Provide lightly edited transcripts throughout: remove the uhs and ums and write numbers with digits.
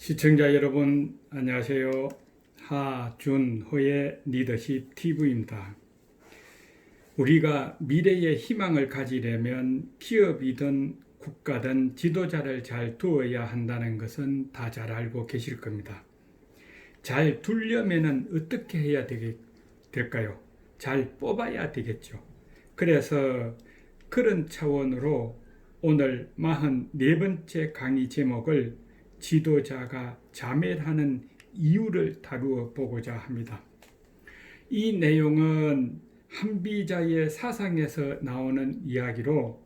시청자 여러분 안녕하세요. 하준호의 리더십 TV입니다. 우리가 미래의 희망을 가지려면 기업이든 국가든 지도자를 잘 두어야 한다는 것은 다 잘 알고 계실 겁니다. 잘 두려면 어떻게 해야 될까요? 잘 뽑아야 되겠죠. 그래서 그런 차원으로 오늘 44번째 강의 제목을 지도자가 자멸하는 이유를 다루어 보고자 합니다. 이 내용은 한비자의 사상에서 나오는 이야기로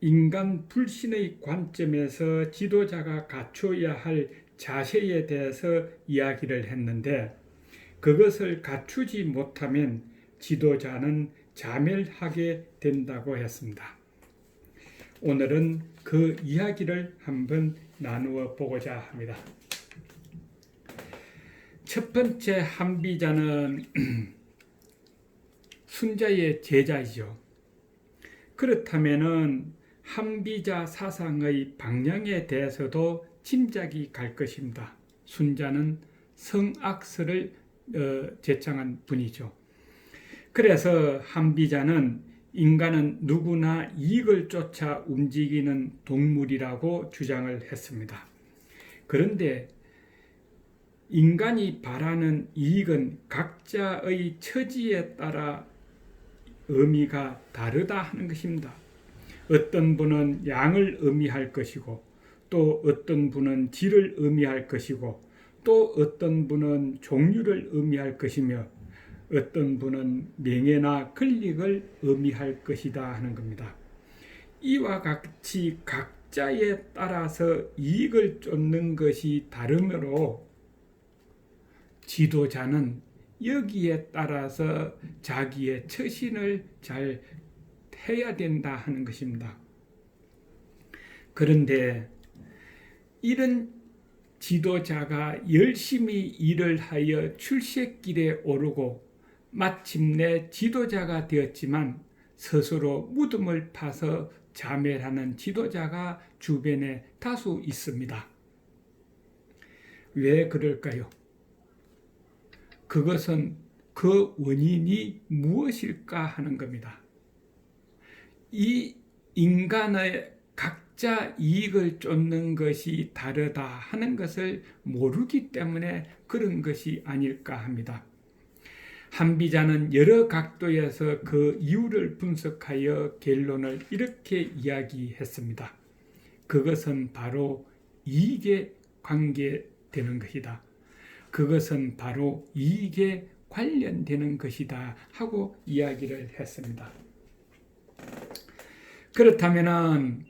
인간 불신의 관점에서 지도자가 갖춰야 할 자세에 대해서 이야기를 했는데, 그것을 갖추지 못하면 지도자는 자멸하게 된다고 했습니다. 오늘은 그 이야기를 한번 나누어 보고자 합니다. 첫 번째 한비자는 순자의 제자이죠. 그렇다면 한비자 사상의 방향에 대해서도 짐작이 갈 것입니다. 순자는 성악설을 제창한 분이죠. 그래서 한비자는 인간은 누구나 이익을 쫓아 움직이는 동물이라고 주장을 했습니다. 그런데 인간이 바라는 이익은 각자의 처지에 따라 의미가 다르다 하는 것입니다. 어떤 분은 양을 의미할 것이고, 또 어떤 분은 질을 의미할 것이고, 또 어떤 분은 종류를 의미할 것이며, 어떤 분은 명예나 권력을 의미할 것이다 하는 겁니다. 이와 같이 각자에 따라서 이익을 쫓는 것이 다르므로 지도자는 여기에 따라서 자기의 처신을 잘 해야 된다 하는 것입니다. 그런데 이런 지도자가 열심히 일을 하여 출세길에 오르고 마침내 지도자가 되었지만 스스로 무덤을 파서 자멸하는 지도자가 주변에 다수 있습니다. 왜 그럴까요? 그것은 그 원인이 무엇일까 하는 겁니다. 이 인간의 각자 이익을 쫓는 것이 다르다 하는 것을 모르기 때문에 그런 것이 아닐까 합니다. 한비자는 여러 각도에서 그 이유를 분석하여 결론을 이렇게 이야기했습니다. 그것은 바로 이익에 관계되는 것이다. 그것은 바로 이익에 관련되는 것이다 하고 이야기를 했습니다. 그렇다면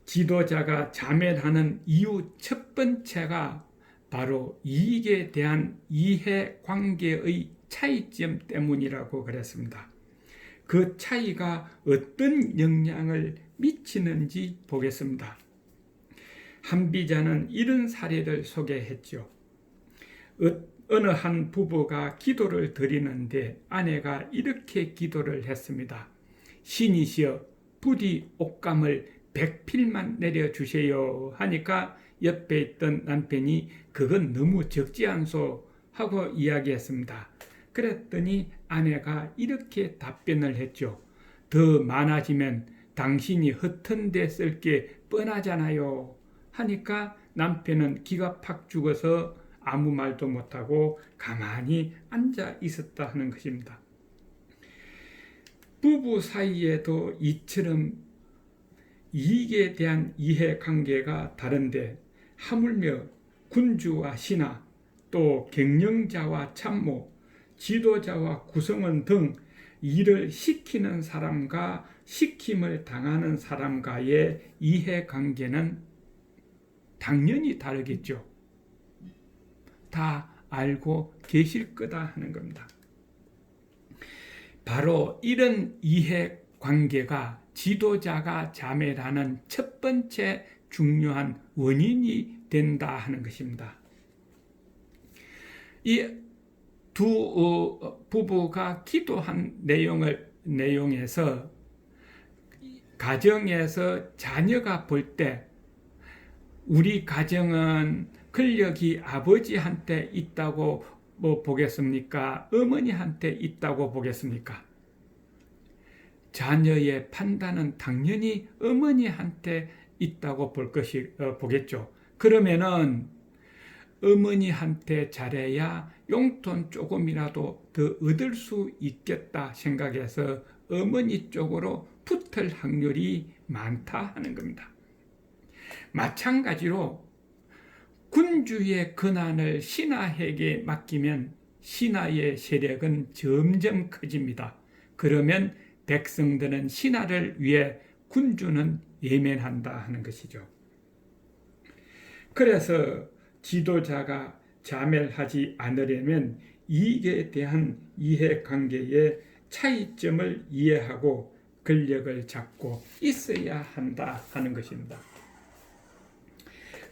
지도자가 자멸하는 이유 첫 번째가 바로 이익에 대한 이해관계의 차이점 때문이라고 그랬습니다. 그 차이가 어떤 영향을 미치는지 보겠습니다. 한비자는 이런 사례를 소개했죠. 어느 한 부부가 기도를 드리는데 아내가 이렇게 기도를 했습니다. 신이시여, 부디 옷감을 100필만 내려주세요 하니까 옆에 있던 남편이 그건 너무 적지 않소 하고 이야기했습니다. 그랬더니 아내가 이렇게 답변을 했죠. 더 많아지면 당신이 허튼 데 쓸 게 뻔하잖아요 하니까 남편은 기가 팍 죽어서 아무 말도 못하고 가만히 앉아 있었다 하는 것입니다. 부부 사이에도 이처럼 이익에 대한 이해관계가 다른데 하물며 군주와 신하, 또 경영자와 참모, 지도자와 구성원 등 일을 시키는 사람과 시킴을 당하는 사람과의 이해관계는 당연히 다르겠죠. 다 알고 계실 거다 하는 겁니다. 바로 이런 이해관계가 지도자가 자멸하는 첫 번째 중요한 원인이 된다 하는 것입니다. 이 두 부부가 기도한 내용에서 가정에서 자녀가 볼 때 우리 가정은 권력이 아버지한테 있다고 보겠습니까? 어머니한테 있다고 보겠습니까? 자녀의 판단은 당연히 어머니한테 있다고 보겠죠. 그러면은 어머니한테 잘해야 용돈 조금이라도 더 얻을 수 있겠다 생각해서 어머니 쪽으로 붙을 확률이 많다 하는 겁니다. 마찬가지로 군주의 권한을 신하에게 맡기면 신하의 세력은 점점 커집니다. 그러면 백성들은 신하를 위해 군주는 예면한다 하는 것이죠. 그래서 지도자가 자멸하지 않으려면 이익에 대한 이해관계의 차이점을 이해하고 권력을 잡고 있어야 한다 하는 것입니다.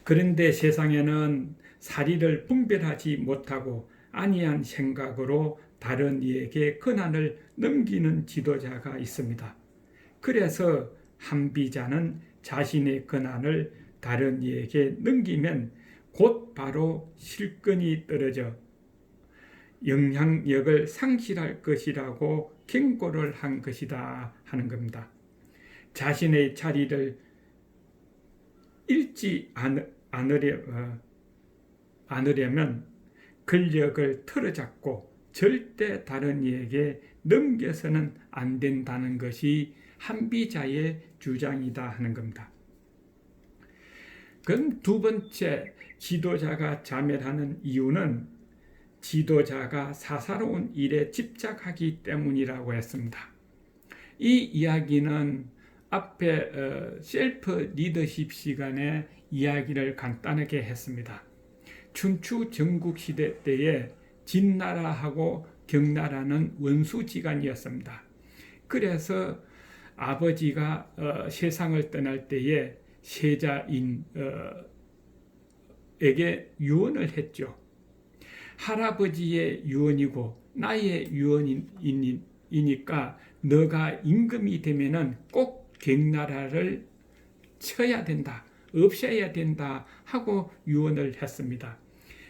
그런데 세상에는 사리를 분별하지 못하고 안이한 생각으로 다른 이에게 권한을 넘기는 지도자가 있습니다. 그래서 한비자는 자신의 권한을 다른 이에게 넘기면 곧 바로 실권이 떨어져 영향력을 상실할 것이라고 경고를 한 것이다 하는 겁니다. 자신의 자리를 잃지 않으려면 권력을 틀어잡고 절대 다른 이에게 넘겨서는 안 된다는 것이 한비자의 주장이다 하는 겁니다. 그럼 두 번째, 지도자가 자멸하는 이유는 지도자가 사사로운 일에 집착하기 때문이라고 했습니다. 이 이야기는 앞에 셀프 리더십 시간에 이야기를 간단하게 했습니다. 춘추 전국시대 때에 진나라하고 경나라는 원수지간이었습니다. 그래서 아버지가 세상을 떠날 때에 세자인 에게 유언을 했죠. 할아버지의 유언이고 나의 유언이니까 너가 임금이 되면은 꼭 경나라를 쳐야 된다, 없애야 된다 하고 유언을 했습니다.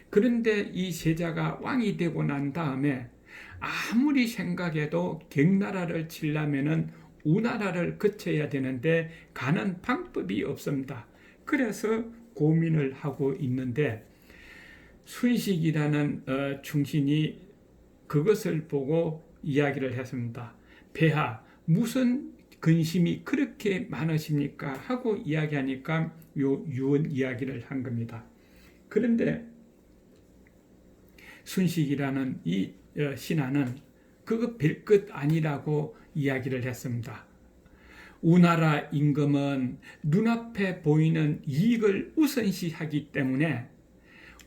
그런데 이 세자가 왕이 되고 난 다음에 아무리 생각해도 경나라를 치려면은 우나라를 거쳐야 되는데 가는 방법이 없습니다. 그래서 고민을 하고 있는데 순식이라는 충신이 그것을 보고 이야기를 했습니다. 폐하, 무슨 근심이 그렇게 많으십니까? 하고 이야기하니까 요 유언 이야기를 한 겁니다. 그런데 순식이라는 이 신하는 그거 별것 아니라고 이야기를 했습니다. 우나라 임금은 눈앞에 보이는 이익을 우선시하기 때문에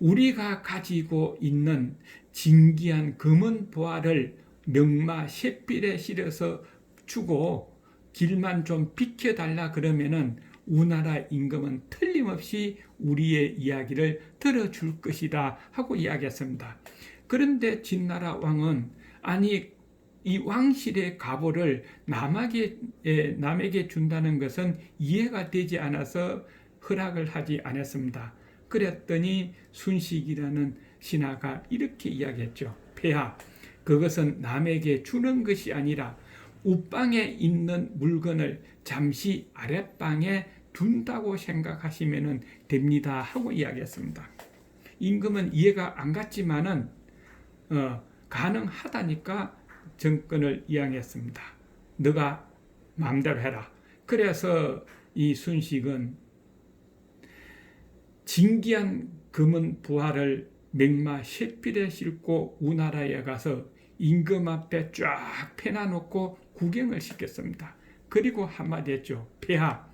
우리가 가지고 있는 진귀한 금은 보화를 명마 샛빌에 실어서 주고 길만 좀 비켜달라 그러면은 우나라 임금은 틀림없이 우리의 이야기를 들어줄 것이다 하고 이야기했습니다. 그런데 진나라 왕은 아니 이 왕실의 가보를 남에게 준다는 것은 이해가 되지 않아서 허락을 하지 않았습니다. 그랬더니 순식이라는 신하가 이렇게 이야기했죠. 폐하, 그것은 남에게 주는 것이 아니라 윗방에 있는 물건을 잠시 아랫방에 둔다고 생각하시면 됩니다 하고 이야기했습니다. 임금은 이해가 안 갔지만은 가능하다니까 정권을 이양했습니다. 너가 마음대로 해라. 그래서 이 순식은 진귀한 금은 부화를 맹마 샛빌에 싣고 우나라에 가서 임금 앞에 쫙 펴놔놓고 구경을 시켰습니다. 그리고 한마디 했죠. 폐하,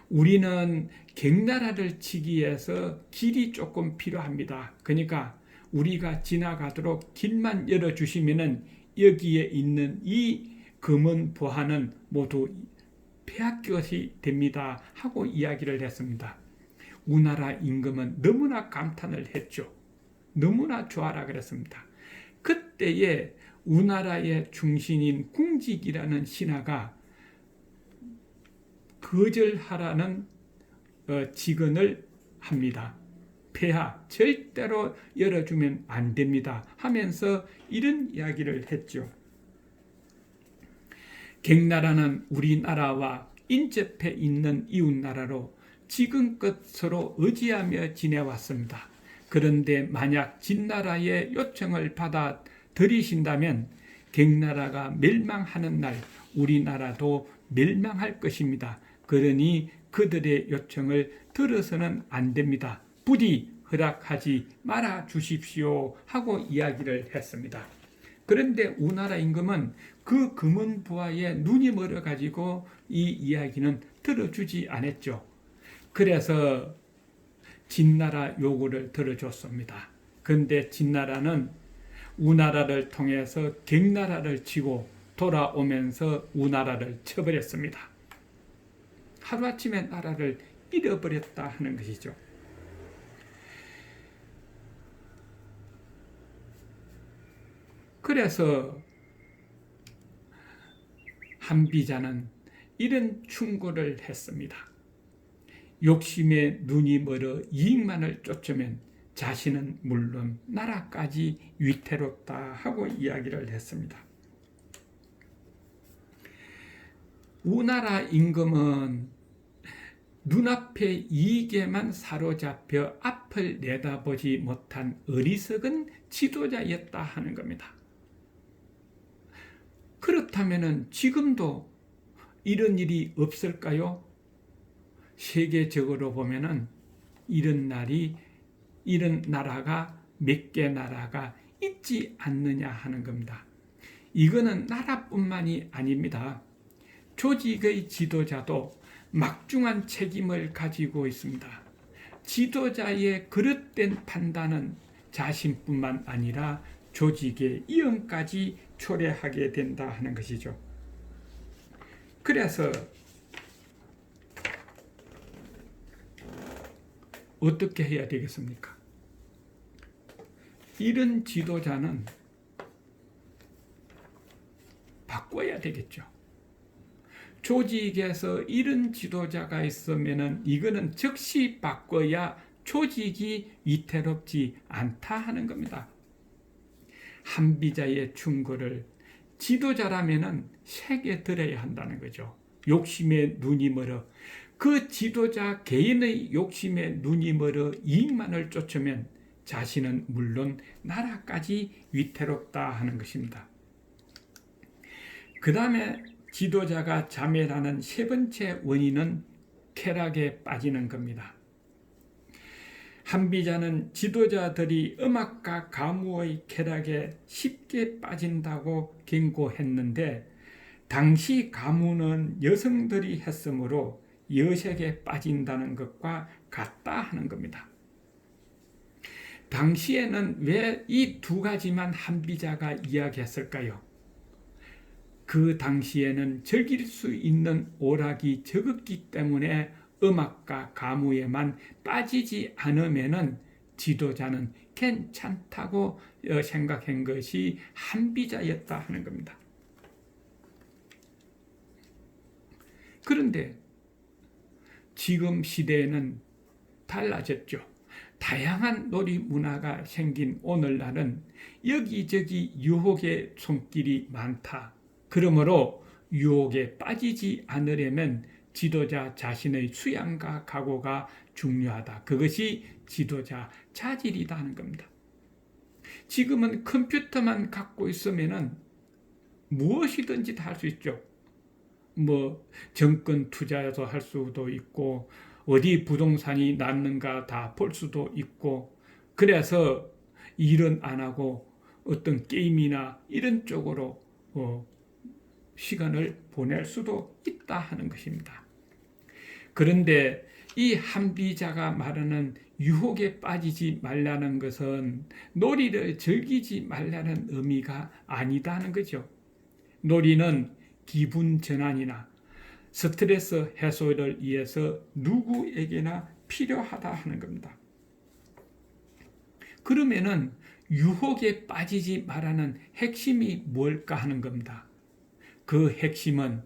우리는 갱나라를 치기 위해서 길이 조금 필요합니다. 그러니까 우리가 지나가도록 길만 열어주시면은 여기에 있는 이 금은 보화는 모두 폐하 것이 됩니다 하고 이야기를 했습니다. 우나라 임금은 너무나 감탄을 했죠. 너무나 좋아라 그랬습니다. 그때에 우나라의 중신인 궁직이라는 신하가 거절하라는 직언을 합니다. 폐하 절대로 열어주면 안 됩니다 하면서 이런 이야기를 했죠. 갱나라는 우리나라와 인접해 있는 이웃나라로 지금껏 서로 의지하며 지내왔습니다. 그런데 만약 진나라의 요청을 받아 들이신다면 갱나라가 멸망하는 날 우리나라도 멸망할 것입니다. 그러니 그들의 요청을 들어서는 안 됩니다. 부디 허락하지 말아 주십시오 하고 이야기를 했습니다. 그런데 우나라 임금은 그 금은부하에 눈이 멀어가지고 이 이야기는 들어주지 않았죠. 그래서 진나라 요구를 들어줬습니다. 그런데 진나라는 우나라를 통해서 갱나라를 치고 돌아오면서 우나라를 쳐버렸습니다. 하루아침에 나라를 잃어버렸다 하는 것이죠. 그래서 한비자는 이런 충고를 했습니다. 욕심에 눈이 멀어 이익만을 쫓으면 자신은 물론 나라까지 위태롭다 하고 이야기를 했습니다. 우나라 임금은 눈앞의 이익에만 사로잡혀 앞을 내다보지 못한 어리석은 지도자였다 하는 겁니다. 그렇다면 지금도 이런 일이 없을까요? 세계적으로 보면은 이런 나라가 몇 개 나라가 있지 않느냐 하는 겁니다. 이거는 나라뿐만이 아닙니다. 조직의 지도자도 막중한 책임을 가지고 있습니다. 지도자의 그릇된 판단은 자신뿐만 아니라 조직의 이ön까지 초래하게 된다 하는 것이죠. 그래서 어떻게 해야 되겠습니까? 이런 지도자는 바꿔야 되겠죠. 조직에서 이런 지도자가 있으면 이거는 즉시 바꿔야 조직이 위태롭지 않다 하는 겁니다. 한비자의 충고를 지도자라면 새겨 들어야 한다는 거죠. 욕심에 눈이 멀어 그 지도자 개인의 욕심에 눈이 멀어 이익만을 쫓으면 자신은 물론 나라까지 위태롭다 하는 것입니다. 그 다음에 지도자가 자멸하는 세 번째 원인은 쾌락에 빠지는 겁니다. 한비자는 지도자들이 음악과 가무의 쾌락에 쉽게 빠진다고 경고했는데 당시 가무는 여성들이 했으므로 여색에 빠진다는 것과 같다 하는 겁니다. 당시에는 왜 이 두 가지만 한비자가 이야기했을까요? 그 당시에는 즐길 수 있는 오락이 적었기 때문에 음악과 가무에만 빠지지 않으면은 지도자는 괜찮다고 생각한 것이 한비자였다 하는 겁니다. 그런데 지금 시대에는 달라졌죠. 다양한 놀이 문화가 생긴 오늘날은 여기저기 유혹의 손길이 많다. 그러므로 유혹에 빠지지 않으려면 지도자 자신의 수양과 각오가 중요하다. 그것이 지도자 자질이다 하는 겁니다. 지금은 컴퓨터만 갖고 있으면은 무엇이든지 다 할 수 있죠. 정권 투자도 할 수도 있고 어디 부동산이 났는가 다 볼 수도 있고 그래서 일은 안 하고 어떤 게임이나 이런 쪽으로 시간을 보낼 수도 있다 하는 것입니다. 그런데 이 한비자가 말하는 유혹에 빠지지 말라는 것은 놀이를 즐기지 말라는 의미가 아니다는 거죠. 놀이는 기분 전환이나 스트레스 해소를 위해서 누구에게나 필요하다 하는 겁니다. 그러면은 유혹에 빠지지 말라는 핵심이 뭘까 하는 겁니다. 그 핵심은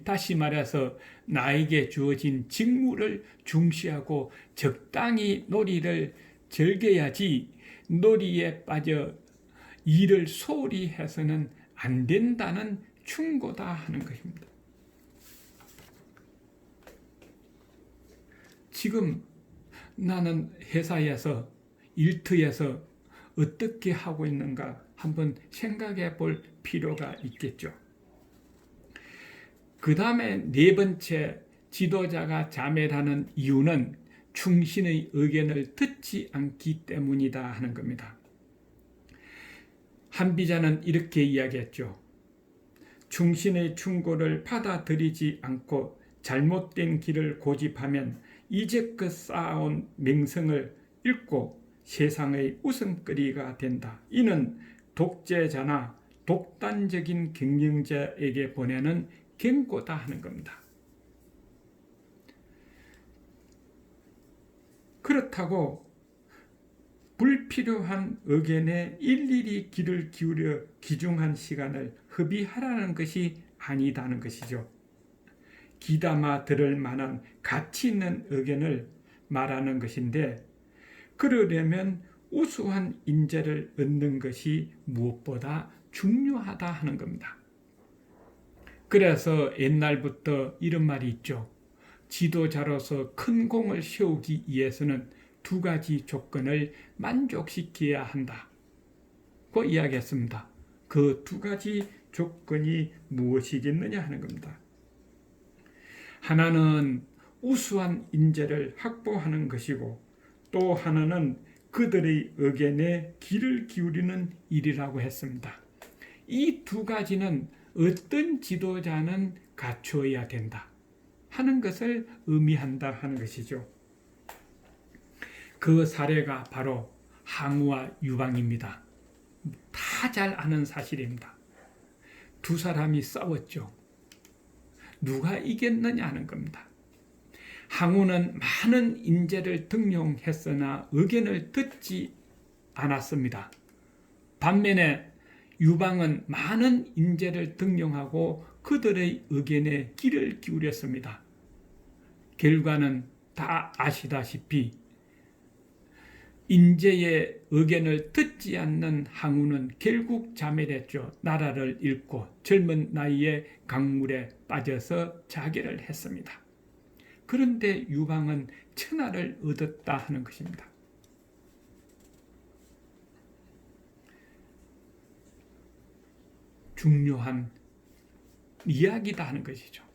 다시 말해서 나에게 주어진 직무를 중시하고 적당히 놀이를 즐겨야지 놀이에 빠져 일을 소홀히 해서는 안 된다는 충고다 하는 것입니다. 지금 나는 회사에서 일터에서 어떻게 하고 있는가 한번 생각해 볼 필요가 있겠죠. 그 다음에 네 번째, 지도자가 자멸하는 이유는 충신의 의견을 듣지 않기 때문이다 하는 겁니다. 한비자는 이렇게 이야기했죠. 충신의 충고를 받아들이지 않고 잘못된 길을 고집하면 이제껏 쌓아온 명성을 잃고 세상의 웃음거리가 된다. 이는 독재자나 독단적인 경영자에게 보내는 경고다 하는 겁니다. 그렇다고 불필요한 의견에 일일이 귀를 기울여 귀중한 시간을 허비하라는 것이 아니다는 것이죠. 귀담아 들을 만한 가치 있는 의견을 말하는 것인데, 그러려면 우수한 인재를 얻는 것이 무엇보다 중요하다 하는 겁니다. 그래서 옛날부터 이런 말이 있죠. 지도자로서 큰 공을 세우기 위해서는 두 가지 조건을 만족시켜야 한다고 이야기했습니다. 그 두 가지 조건이 무엇이겠느냐 하는 겁니다. 하나는 우수한 인재를 확보하는 것이고, 또 하나는 그들의 의견에 귀를 기울이는 일이라고 했습니다. 이 두 가지는 어떤 지도자는 갖추어야 된다 하는 것을 의미한다 하는 것이죠. 그 사례가 바로 항우와 유방입니다. 다 잘 아는 사실입니다. 두 사람이 싸웠죠. 누가 이겼느냐 하는 겁니다. 항우는 많은 인재를 등용했으나 의견을 듣지 않았습니다. 반면에 유방은 많은 인재를 등용하고 그들의 의견에 귀를 기울였습니다. 결과는 다 아시다시피 인재의 의견을 듣지 않는 항우는 결국 자멸했죠. 나라를 잃고 젊은 나이에 강물에 빠져서 자결을 했습니다. 그런데 유방은 천하를 얻었다 하는 것입니다. 중요한 이야기다 하는 것이죠.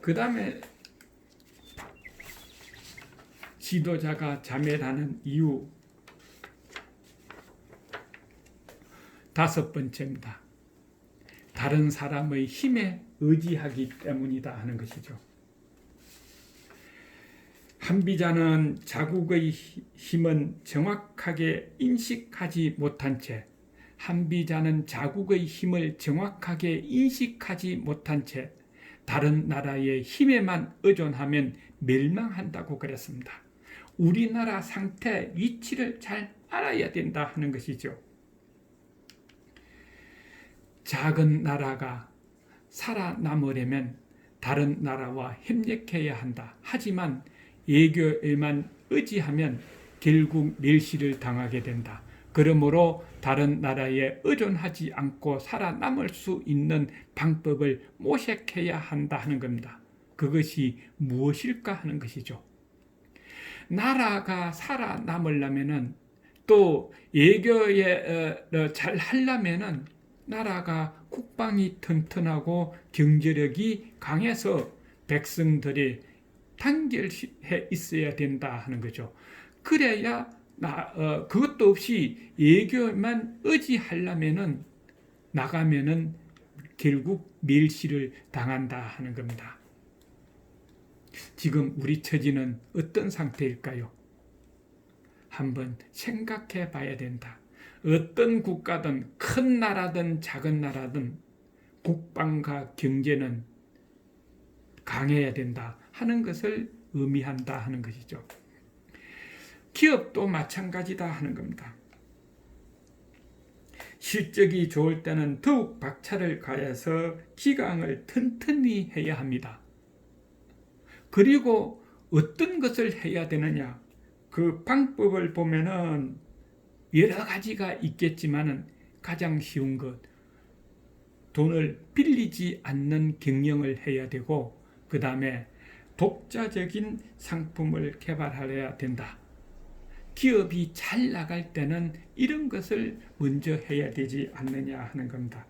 그 다음에 지도자가 자멸하는 이유 다섯 번째입니다. 다른 사람의 힘에 의지하기 때문이다 하는 것이죠. 한비자는 자국의 힘은 정확하게 인식하지 못한 채 다른 나라의 힘에만 의존하면 멸망한다고 그랬습니다. 우리나라 상태, 위치를 잘 알아야 된다 하는 것이죠. 작은 나라가 살아남으려면 다른 나라와 협력해야 한다. 하지만 외교에만 의지하면 결국 멸시를 당하게 된다. 그러므로 다른 나라에 의존하지 않고 살아남을 수 있는 방법을 모색해야 한다 하는 겁니다. 그것이 무엇일까 하는 것이죠. 나라가 살아남으려면 또 외교에 잘 하려면 나라가 국방이 튼튼하고 경제력이 강해서 백성들이 단결해 있어야 된다 하는 거죠. 그래야 그것도 없이 외교만 의지하려면은 나가면은 결국 멸시를 당한다 하는 겁니다. 지금 우리 처지는 어떤 상태일까요? 한번 생각해 봐야 된다. 어떤 국가든 큰 나라든 작은 나라든 국방과 경제는 강해야 된다 하는 것을 의미한다 하는 것이죠. 기업도 마찬가지다 하는 겁니다. 실적이 좋을 때는 더욱 박차를 가해서 기강을 튼튼히 해야 합니다. 그리고 어떤 것을 해야 되느냐? 그 방법을 보면은 여러 가지가 있겠지만은 가장 쉬운 것, 돈을 빌리지 않는 경영을 해야 되고, 그 다음에 독자적인 상품을 개발하여야 된다. 기업이 잘 나갈 때는 이런 것을 먼저 해야 되지 않느냐 하는 겁니다.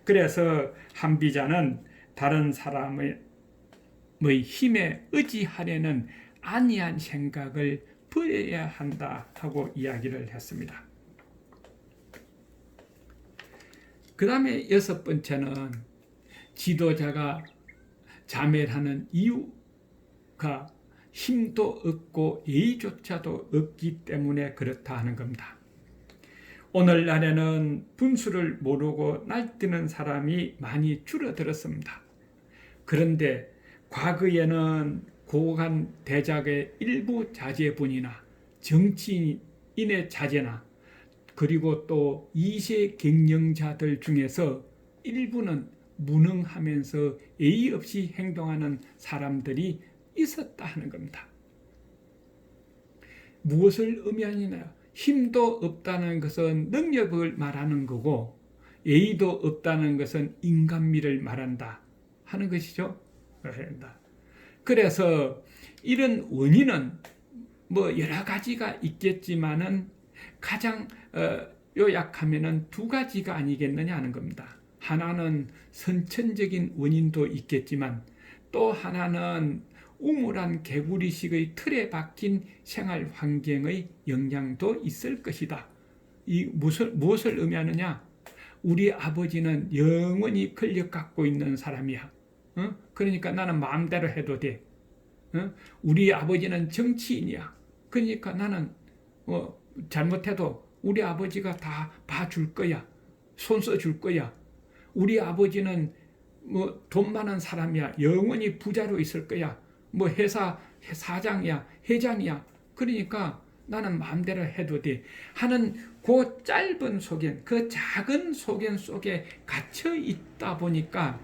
그래서 한비자는 다른 사람의 힘에 의지하려는 안이한 생각을 버려야 한다 하고 이야기를 했습니다. 그 다음에 6번째는 지도자가 자멸하는 이유가 힘도 없고 예의조차도 없기 때문에 그렇다 하는 겁니다. 오늘날에는 분수를 모르고 날뛰는 사람이 많이 줄어들었습니다. 그런데 과거에는 고관 대작의 일부 자제분이나 정치인의 자제나 그리고 또 2세 경영자들 중에서 일부는 무능하면서 예의 없이 행동하는 사람들이 있었다 하는 겁니다. 무엇을 의미하느냐? 힘도 없다는 것은 능력을 말하는 거고, 예의도 없다는 것은 인간미를 말한다 하는 것이죠. 그래서 이런 원인은 여러 가지가 있겠지만은 가장 요약하면은 2가지가 아니겠느냐 하는 겁니다. 하나는 선천적인 원인도 있겠지만 또 하나는 우물한 개구리식의 틀에 박힌 생활 환경의 영향도 있을 것이다. 이 무엇을 의미하느냐? 우리 아버지는 영원히 권력 갖고 있는 사람이야. 그러니까 나는 마음대로 해도 돼. 우리 아버지는 정치인이야. 그러니까 나는 잘못해도 우리 아버지가 다 봐줄 거야. 손 써줄 거야. 우리 아버지는 돈 많은 사람이야. 영원히 부자로 있을 거야. 회사 사장이야, 회장이야. 그러니까 나는 마음대로 해도 돼 하는 그 짧은 소견, 그 작은 소견 속에 갇혀 있다 보니까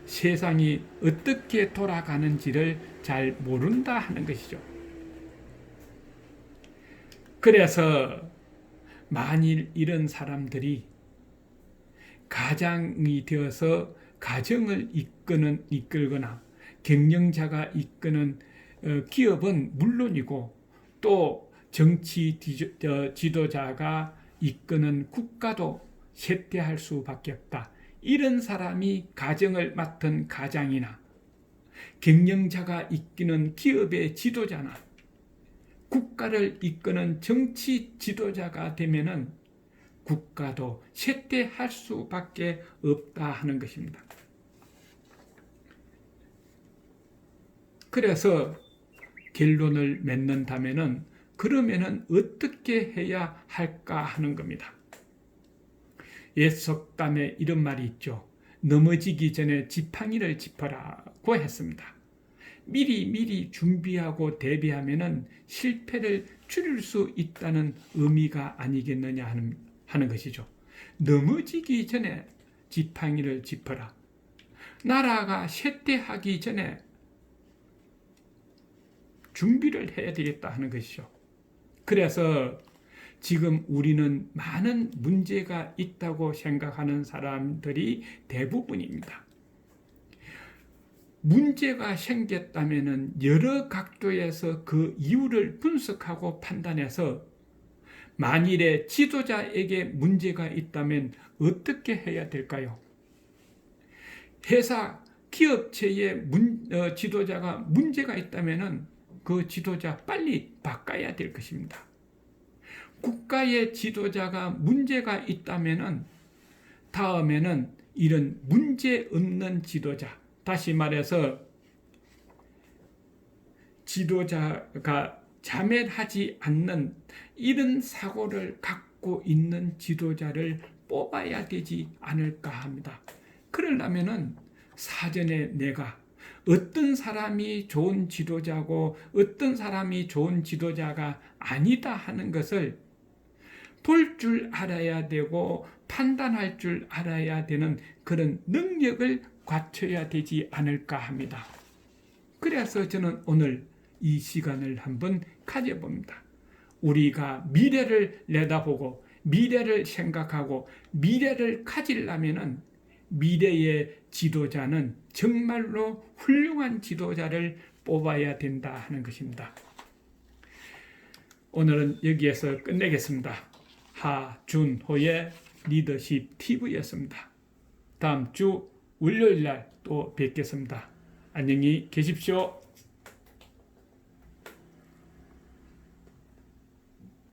세상이 어떻게 돌아가는지를 잘 모른다 하는 것이죠. 그래서 만일 이런 사람들이 가장이 되어서 가정을 이끌거나 경영자가 이끄는 기업은 물론이고 또 정치 지도자가 이끄는 국가도 쇠퇴할 수밖에 없다. 이런 사람이 가정을 맡은 가장이나 경영자가 이끄는 기업의 지도자나 국가를 이끄는 정치 지도자가 되면은 국가도 쇠퇴할 수밖에 없다 하는 것입니다. 그래서 결론을 맺는다면은 그러면은 어떻게 해야 할까 하는 겁니다. 옛 속담에 이런 말이 있죠. 넘어지기 전에 지팡이를 짚어라고 했습니다. 미리 준비하고 대비하면은 실패를 줄일 수 있다는 의미가 아니겠느냐 하는 것이죠. 넘어지기 전에 지팡이를 짚어라. 나라가 쇠퇴하기 전에 준비를 해야 되겠다 하는 것이죠. 그래서 지금 우리는 많은 문제가 있다고 생각하는 사람들이 대부분입니다. 문제가 생겼다면 여러 각도에서 그 이유를 분석하고 판단해서 만일에 지도자에게 문제가 있다면 어떻게 해야 될까요? 회사, 기업체의 지도자가 문제가 있다면 그 지도자 빨리 바꿔야 될 것입니다. 국가의 지도자가 문제가 있다면 다음에는 이런 문제 없는 지도자, 다시 말해서 지도자가 자멸하지 않는 이런 사고를 갖고 있는 지도자를 뽑아야 되지 않을까 합니다. 그러려면은 사전에 내가 어떤 사람이 좋은 지도자고 어떤 사람이 좋은 지도자가 아니다 하는 것을 볼 줄 알아야 되고 판단할 줄 알아야 되는 그런 능력을 갖춰야 되지 않을까 합니다. 그래서 저는 오늘 이 시간을 한번 가져봅니다. 우리가 미래를 내다보고 미래를 생각하고 미래를 가지려면은 미래의 지도자는 정말로 훌륭한 지도자를 뽑아야 된다 하는 것입니다. 오늘은 여기에서 끝내겠습니다. 하준호의 리더십 TV였습니다. 다음 주 월요일 날 또 뵙겠습니다. 안녕히 계십시오.